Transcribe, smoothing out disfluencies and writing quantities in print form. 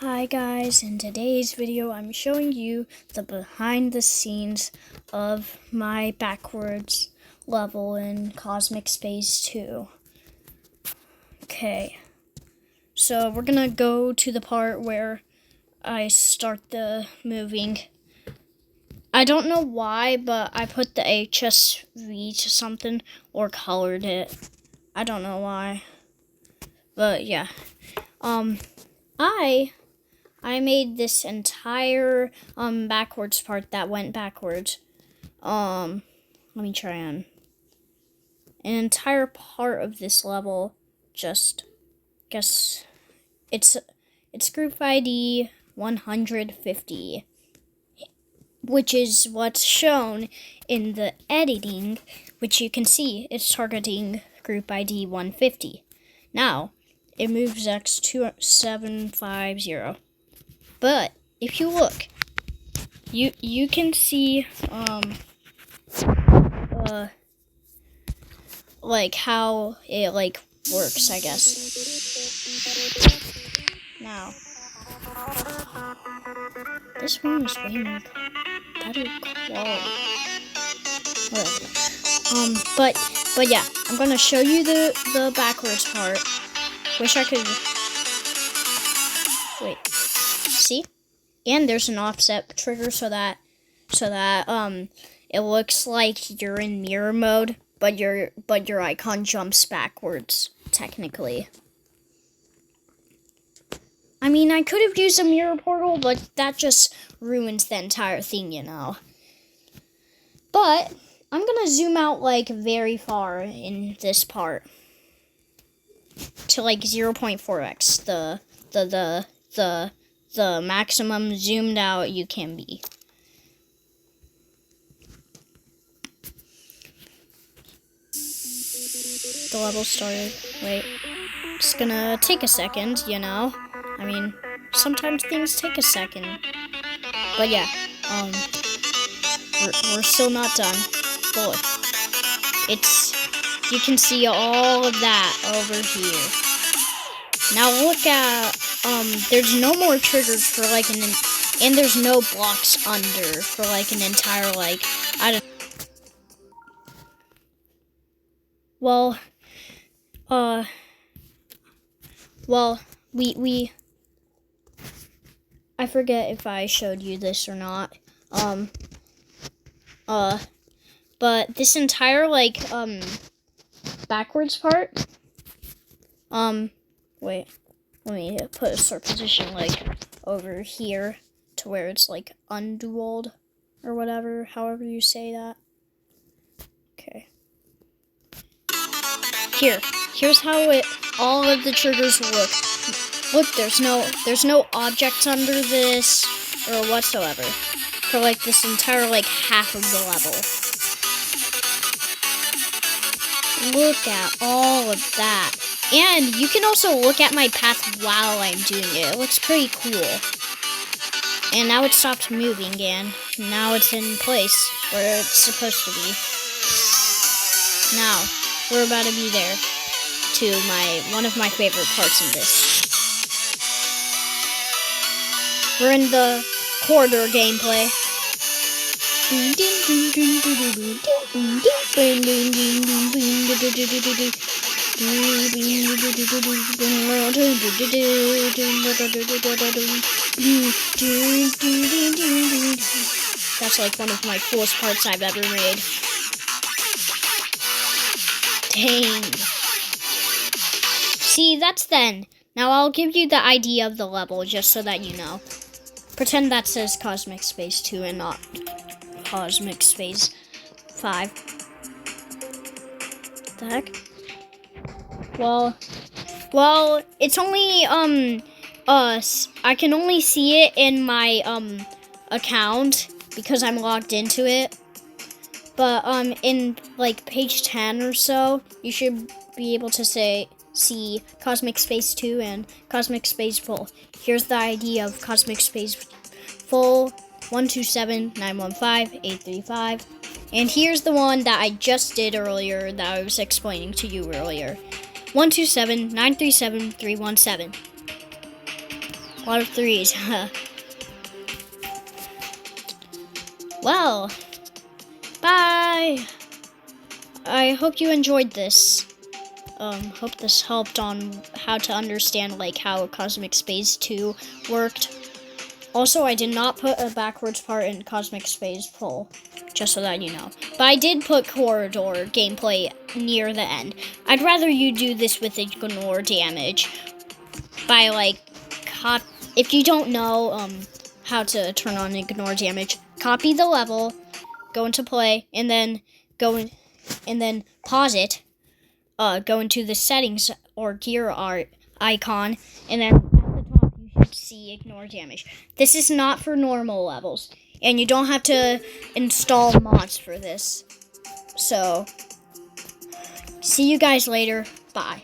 Hi guys, in today's video I'm showing you the behind the scenes of my backwards level in Kozmik Spaze 2. Okay, so we're gonna go to the part where I start the moving. I don't know why, but I put the HSV to something or colored it. I don't know why, but yeah. I made this entire backwards part that went backwards. Let me try on. An entire part of this level, just guess it's group ID 150, which is what's shown in the editing, which you can see it's targeting group ID 150. Now it moves X2750. But if you look, you can see like how it like works, I guess. Now this one is way more better quality. Whatever. But yeah, I'm gonna show you the backwards part. Wish I could wait. See? And there's an offset trigger so that it looks like you're in mirror mode, but your icon jumps backwards technically. I mean, I could have used a mirror portal, but that just ruins the entire thing, you know. But I'm gonna zoom out like very far in this part to like 0.4x, the maximum zoomed out you can be. The level started. Wait. It's gonna take a second, you know. I mean, sometimes things take a second. But yeah, we're still not done. But look. You can see all of that over here. Now look at, there's no more triggers for like and there's no blocks under for like an entire like, I don't. Well, we I forget if I showed you this or not. But this entire like backwards part. Wait. Let me put a start position like over here to where it's like undualed or whatever, however you say that. Okay. Here's how all of the triggers look. Look, there's no objects under this or whatsoever for like this entire like half of the level. Look at all of that. And you can also look at my path while I'm doing it. It looks pretty cool. And now it stopped moving and now it's in place where it's supposed to be. Now, we're about to be there to one of my favorite parts of this. We're in the corridor gameplay. That's like one of my coolest parts I've ever made. Dang. See, that's then. Now I'll give you the ID of the level just so that you know. Pretend that says Kozmik Spaze 2 and not Kozmik Spaze 5. What the heck? Well, it's only, I can only see it in my, account because I'm logged into it. But, in, like, page 10 or so, you should be able to see Kozmik Spaze 2 and Kozmik Spaze Full. Here's the ID of Kozmik Spaze Full, 127915835. And here's the one that I just did earlier that I was explaining to you earlier. 127937317. A lot of threes. Well, bye. I hope you enjoyed this. Hope this helped on how to understand like how Kozmik Spaze 2 worked. Also, I did not put a backwards part in Kozmik Spaze Pull, just so that you know. But I did put corridor gameplay near the end. I'd rather you do this with ignore damage by like if you don't know how to turn on ignore damage, copy the level, go into play, and then pause it. Go into the settings or gear art icon, and then at the top you should see ignore damage. This is not for normal levels, and you don't have to install mods for this. So, see you guys later. Bye.